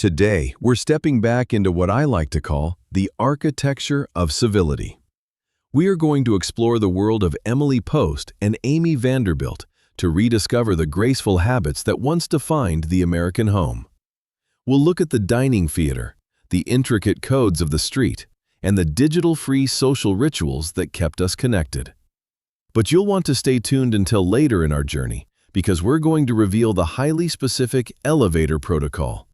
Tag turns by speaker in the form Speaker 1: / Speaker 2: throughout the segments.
Speaker 1: Today, we're stepping back into what I like to call the architecture of civility. We are going to explore the world of Emily Post and Amy Vanderbilt to rediscover the graceful habits that once defined the American home. We'll look at the dining theater, the intricate codes of the street, and the digital-free social rituals that kept us connected. But you'll want to stay tuned until later in our journey, because we're going to reveal the highly specific elevator protocol.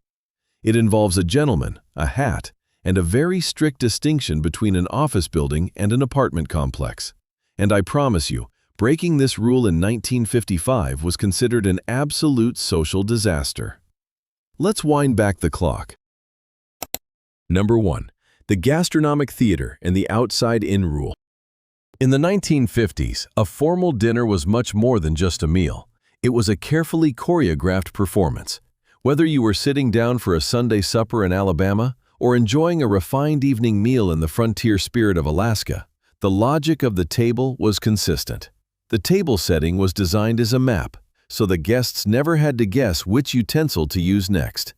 Speaker 1: It involves a gentleman, a hat, and a very strict distinction between an office building and an apartment complex. And I promise you, breaking this rule in 1955 was considered an absolute social disaster. Let's wind back the clock. Number 1. The gastronomic theater and the outside-in rule. In the 1950s, a formal dinner was much more than just a meal. It was a carefully choreographed performance. Whether you were sitting down for a Sunday supper in Alabama or enjoying a refined evening meal in the frontier spirit of Alaska, the logic of the table was consistent. The table setting was designed as a map, so the guests never had to guess which utensil to use next.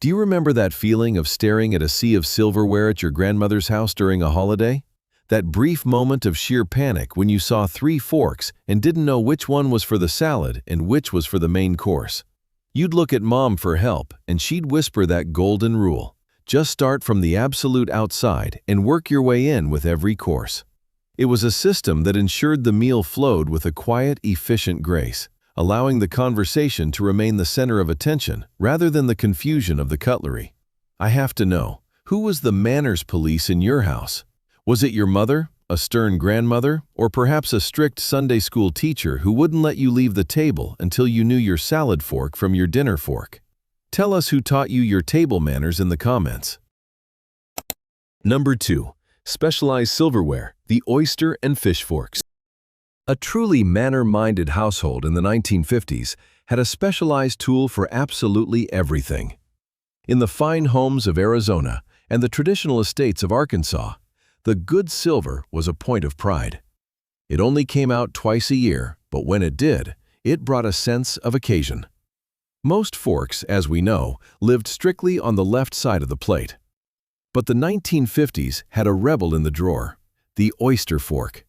Speaker 1: Do you remember that feeling of staring at a sea of silverware at your grandmother's house during a holiday? That brief moment of sheer panic when you saw 3 forks and didn't know which one was for the salad and which was for the main course. You'd look at Mom for help, and she'd whisper that golden rule. Just start from the absolute outside and work your way in with every course. It was a system that ensured the meal flowed with a quiet, efficient grace, allowing the conversation to remain the center of attention rather than the confusion of the cutlery. I have to know, who was the manners police in your house? Was it your mother, a stern grandmother, or perhaps a strict Sunday school teacher who wouldn't let you leave the table until you knew your salad fork from your dinner fork? Tell us who taught you your table manners in the comments. Number 2. Specialized silverware, the oyster and fish forks. A truly manner-minded household in the 1950s had a specialized tool for absolutely everything. In the fine homes of Arizona and the traditional estates of Arkansas, the good silver was a point of pride. It only came out twice a year, but when it did, it brought a sense of occasion. Most forks, as we know, lived strictly on the left side of the plate. But the 1950s had a rebel in the drawer, the oyster fork.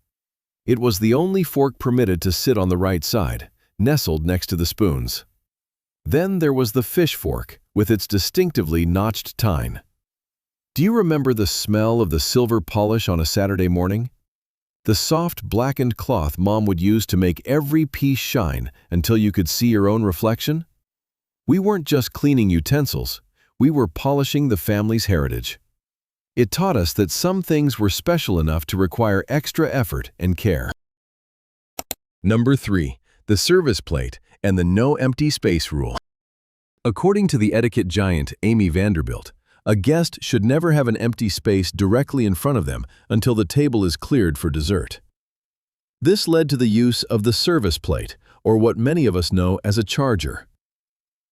Speaker 1: It was the only fork permitted to sit on the right side, nestled next to the spoons. Then there was the fish fork, with its distinctively notched tine. Do you remember the smell of the silver polish on a Saturday morning? The soft blackened cloth Mom would use to make every piece shine until you could see your own reflection? We weren't just cleaning utensils, we were polishing the family's heritage. It taught us that some things were special enough to require extra effort and care. Number 3. The service plate and the no empty space rule. According to the etiquette giant Amy Vanderbilt, a guest should never have an empty space directly in front of them until the table is cleared for dessert. This led to the use of the service plate, or what many of us know as a charger.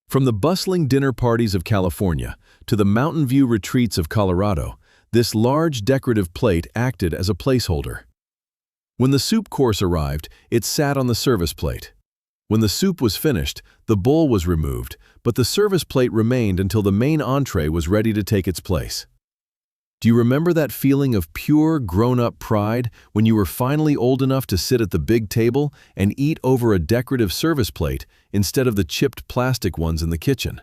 Speaker 1: From the bustling dinner parties of California to the Mountain View retreats of Colorado, this large decorative plate acted as a placeholder. When the soup course arrived, it sat on the service plate. When the soup was finished, the bowl was removed, but the service plate remained until the main entree was ready to take its place. Do you remember that feeling of pure, grown-up pride when you were finally old enough to sit at the big table and eat over a decorative service plate instead of the chipped plastic ones in the kitchen?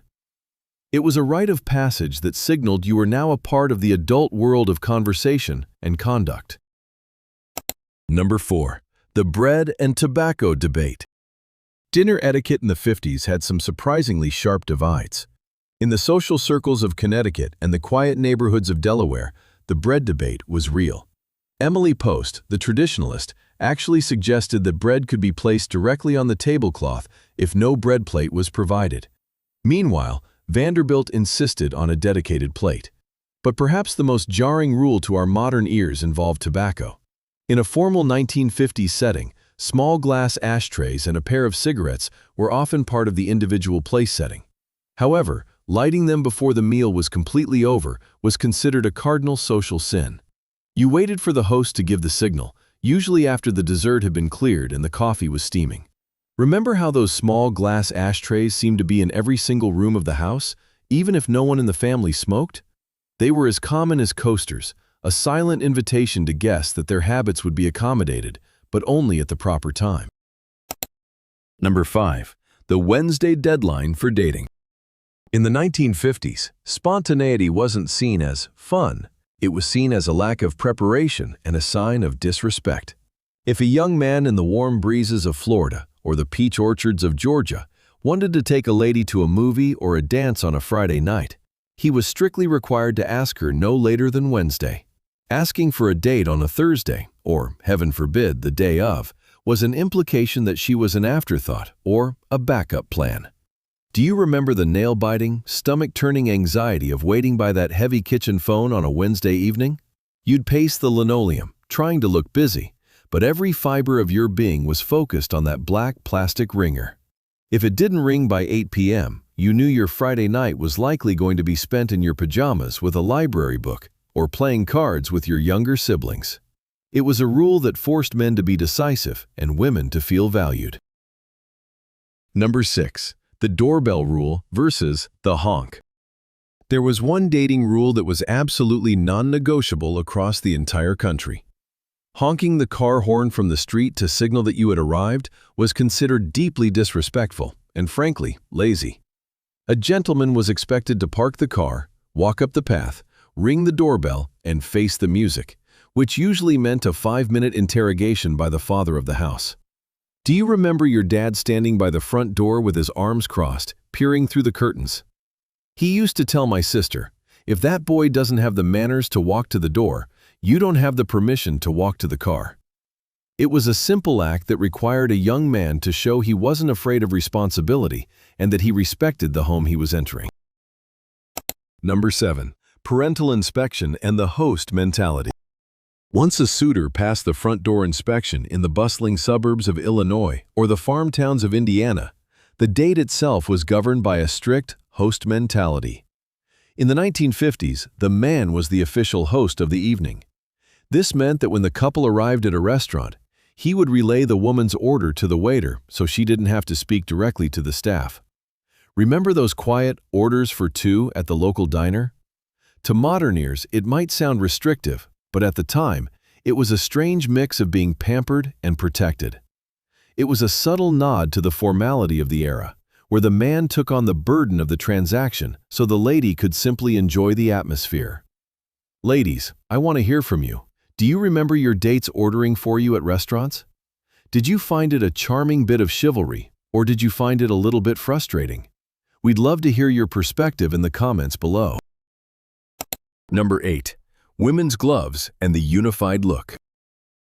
Speaker 1: It was a rite of passage that signaled you were now a part of the adult world of conversation and conduct. Number 4. The bread and tobacco debate. Dinner etiquette in the 50s had some surprisingly sharp divides. In the social circles of Connecticut and the quiet neighborhoods of Delaware, the bread debate was real. Emily Post, the traditionalist, actually suggested that bread could be placed directly on the tablecloth if no bread plate was provided. Meanwhile, Vanderbilt insisted on a dedicated plate. But perhaps the most jarring rule to our modern ears involved tobacco. In a formal 1950s setting, small glass ashtrays and a pair of cigarettes were often part of the individual place setting. However, lighting them before the meal was completely over was considered a cardinal social sin. You waited for the host to give the signal, usually after the dessert had been cleared and the coffee was steaming. Remember how those small glass ashtrays seemed to be in every single room of the house? even if no one in the family smoked? They were as common as coasters, a silent invitation to guests that their habits would be accommodated, but only at the proper time. Number 5. The Wednesday deadline for dating. In the 1950s, spontaneity wasn't seen as fun. It was seen as a lack of preparation and a sign of disrespect. If a young man in the warm breezes of Florida or the peach orchards of Georgia wanted to take a lady to a movie or a dance on a Friday night, he was strictly required to ask her no later than Wednesday. Asking for a date on a Thursday, or, heaven forbid, the day of, was an implication that she was an afterthought or a backup plan. Do you remember the nail-biting, stomach-turning anxiety of waiting by that heavy kitchen phone on a Wednesday evening? You'd pace the linoleum, trying to look busy, but every fiber of your being was focused on that black plastic ringer. If it didn't ring by 8 p.m., you knew your Friday night was likely going to be spent in your pajamas with a library book or playing cards with your younger siblings. It was a rule that forced men to be decisive and women to feel valued. Number 6. The doorbell rule versus the honk. There was one dating rule that was absolutely non-negotiable across the entire country. Honking the car horn from the street to signal that you had arrived was considered deeply disrespectful and, frankly, lazy. A gentleman was expected to park the car, walk up the path, ring the doorbell, and face the music, which usually meant a 5-minute interrogation by the father of the house. Do you remember your dad standing by the front door with his arms crossed, peering through the curtains? He used to tell my sister, "If that boy doesn't have the manners to walk to the door, you don't have the permission to walk to the car." It was a simple act that required a young man to show he wasn't afraid of responsibility and that he respected the home he was entering. Number 7. Parental inspection and the host mentality. Once a suitor passed the front door inspection in the bustling suburbs of Illinois or the farm towns of Indiana, the date itself was governed by a strict host mentality. In the 1950s, the man was the official host of the evening. This meant that when the couple arrived at a restaurant, he would relay the woman's order to the waiter so she didn't have to speak directly to the staff. Remember those quiet orders for two at the local diner? To modern ears, it might sound restrictive, but at the time, it was a strange mix of being pampered and protected. It was a subtle nod to the formality of the era, where the man took on the burden of the transaction so the lady could simply enjoy the atmosphere. Ladies, I want to hear from you. Do you remember your dates ordering for you at restaurants? Did you find it a charming bit of chivalry, or did you find it a little bit frustrating? We'd love to hear your perspective in the comments below. Number 8. Women's gloves and the unified look.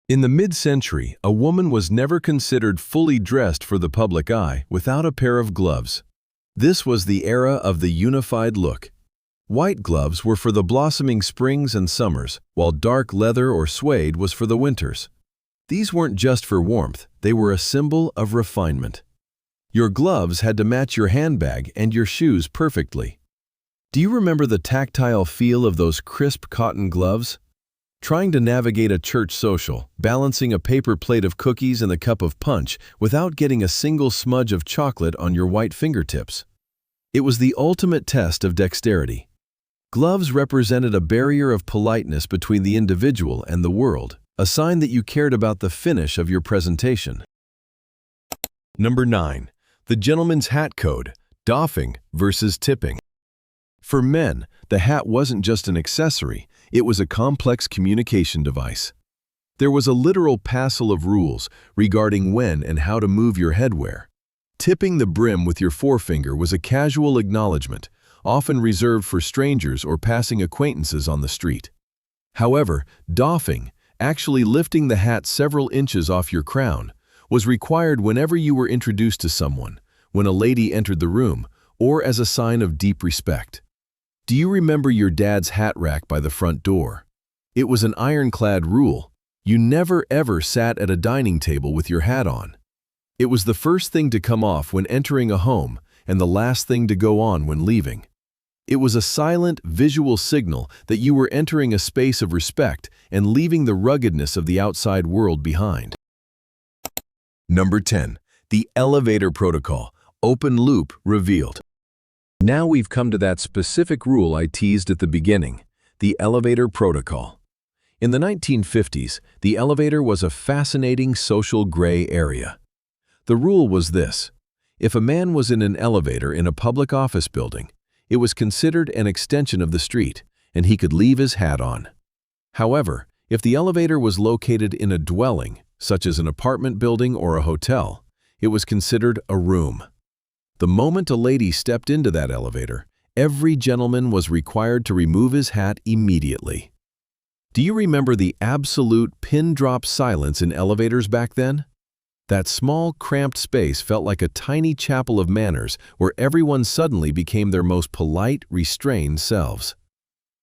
Speaker 1: In the mid-century, a woman was never considered fully dressed for the public eye without a pair of gloves. This was the era of the unified look. White gloves were for the blossoming springs and summers, while dark leather or suede was for the winters. These weren't just for warmth, they were a symbol of refinement. Your gloves had to match your handbag and your shoes perfectly. Do you remember the tactile feel of those crisp cotton gloves? Trying to navigate a church social, balancing a paper plate of cookies and a cup of punch without getting a single smudge of chocolate on your white fingertips. It was the ultimate test of dexterity. Gloves represented a barrier of politeness between the individual and the world, a sign that you cared about the finish of your presentation. Number 9. The gentleman's hat code, doffing versus tipping. For men, the hat wasn't just an accessory, it was a complex communication device. There was a literal passel of rules regarding when and how to move your headwear. Tipping the brim with your forefinger was a casual acknowledgement, often reserved for strangers or passing acquaintances on the street. However, doffing, actually lifting the hat several inches off your crown, was required whenever you were introduced to someone, when a lady entered the room, or as a sign of deep respect. Do you remember your dad's hat rack by the front door? It was an ironclad rule. You never ever sat at a dining table with your hat on. It was the first thing to come off when entering a home and the last thing to go on when leaving. It was a silent, visual signal that you were entering a space of respect and leaving the ruggedness of the outside world behind. Number 10. The elevator protocol, open loop revealed. Now we've come to that specific rule I teased at the beginning, the elevator protocol. In the 1950s, the elevator was a fascinating social gray area. The rule was this: if a man was in an elevator in a public office building, it was considered an extension of the street, and he could leave his hat on. However, if the elevator was located in a dwelling, such as an apartment building or a hotel, it was considered a room. The moment a lady stepped into that elevator, every gentleman was required to remove his hat immediately. Do you remember the absolute pin-drop silence in elevators back then? That small, cramped space felt like a tiny chapel of manners where everyone suddenly became their most polite, restrained selves.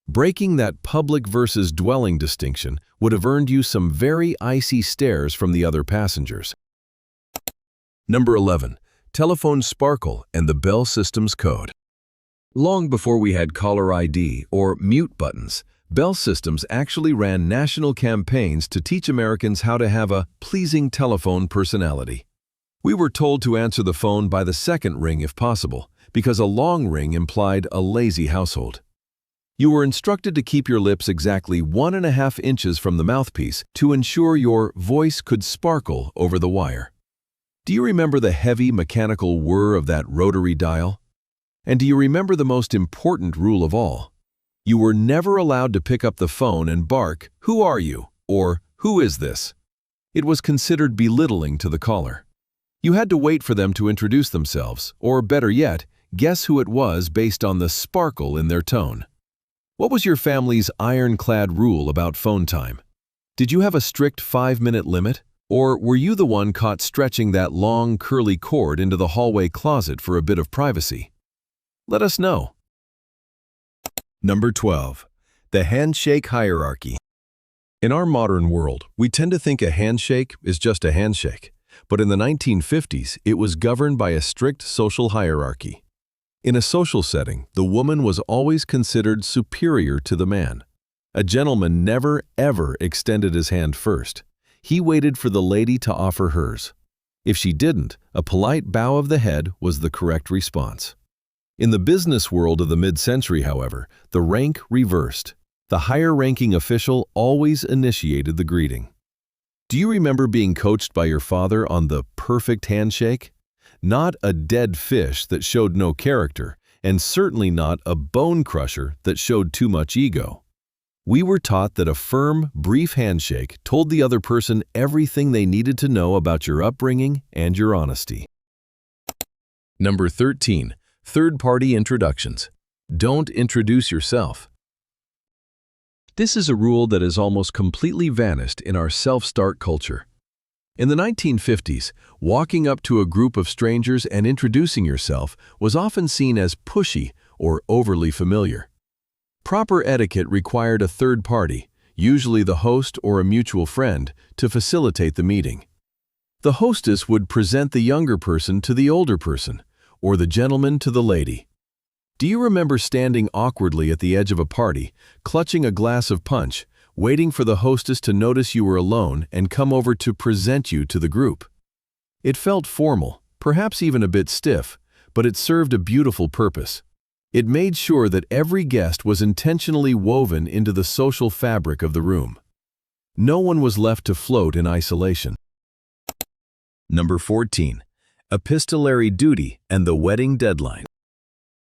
Speaker 1: Breaking that public versus dwelling distinction would have earned you some very icy stares from the other passengers. Number 11. Telephone sparkle and the bell system's code. Long before we had caller ID or mute buttons, bell systems actually ran national campaigns to teach Americans how to have a pleasing telephone personality. We were told to answer the phone by the second ring if possible, because a long ring implied a lazy household. You were instructed to keep your lips exactly 1.5 inches from the mouthpiece to ensure your voice could sparkle over the wire. Do you remember the heavy mechanical whir of that rotary dial? And do you remember the most important rule of all? You were never allowed to pick up the phone and bark, "Who are you?" or "Who is this?" It was considered belittling to the caller. You had to wait for them to introduce themselves, or better yet, guess who it was based on the sparkle in their tone. What was your family's ironclad rule about phone time? Did you have a strict 5-minute limit? Or were you the one caught stretching that long, curly cord into the hallway closet for a bit of privacy? Let us know. Number 12. The handshake hierarchy. In our modern world, we tend to think a handshake is just a handshake, but in the 1950s, it was governed by a strict social hierarchy. In a social setting, the woman was always considered superior to the man. A gentleman never, ever extended his hand first. He waited for the lady to offer hers. If she didn't, a polite bow of the head was the correct response. In the business world of the mid-century, however, the rank reversed. The higher-ranking official always initiated the greeting. Do you remember being coached by your father on the perfect handshake? Not a dead fish that showed no character, and certainly not a bone crusher that showed too much ego. We were taught that a firm, brief handshake told the other person everything they needed to know about your upbringing and your honesty. Number 13. Third-party introductions. Don't introduce yourself. This is a rule that has almost completely vanished in our self-start culture. In the 1950s, walking up to a group of strangers and introducing yourself was often seen as pushy or overly familiar. Proper etiquette required a third party, usually the host or a mutual friend, to facilitate the meeting. The hostess would present the younger person to the older person, or the gentleman to the lady. Do you remember standing awkwardly at the edge of a party, clutching a glass of punch, waiting for the hostess to notice you were alone and come over to present you to the group? It felt formal, perhaps even a bit stiff, but it served a beautiful purpose. It made sure that every guest was intentionally woven into the social fabric of the room. No one was left to float in isolation. Number 14. Epistolary duty and the wedding deadline.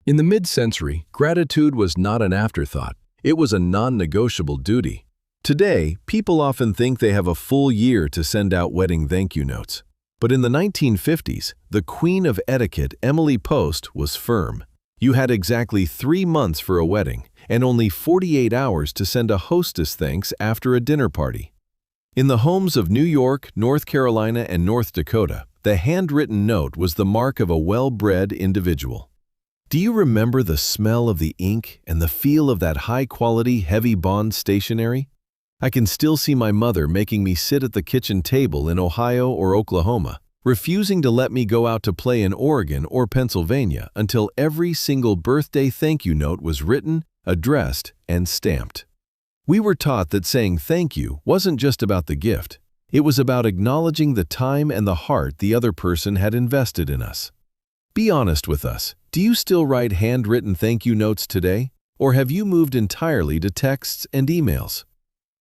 Speaker 1: In the mid-century, gratitude was not an afterthought. It was a non-negotiable duty. Today, people often think they have a full year to send out wedding thank-you notes. But in the 1950s, the queen of etiquette, Emily Post, was firm. You had exactly 3 months for a wedding, and only 48 hours to send a hostess thanks after a dinner party. In the homes of New York, North Carolina, and North Dakota, the handwritten note was the mark of a well-bred individual. Do you remember the smell of the ink and the feel of that high-quality, heavy-bond stationery? I can still see my mother making me sit at the kitchen table in Ohio or Oklahoma, refusing to let me go out to play in Oregon or Pennsylvania until every single birthday thank you note was written, addressed, and stamped. We were taught that saying thank you wasn't just about the gift. It was about acknowledging the time and the heart the other person had invested in us. Be honest with us. Do you still write handwritten thank you notes today? Or have you moved entirely to texts and emails?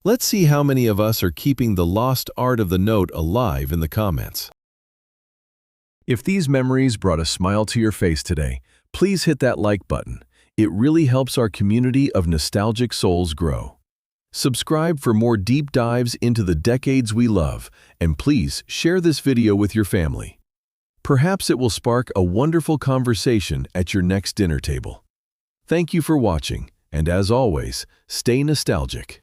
Speaker 1: Let's see how many of us are keeping the lost art of the note alive in the comments. If these memories brought a smile to your face today, please hit that like button. It really helps our community of nostalgic souls grow. Subscribe for more deep dives into the decades we love, and please share this video with your family. Perhaps it will spark a wonderful conversation at your next dinner table. Thank you for watching, and as always, stay nostalgic.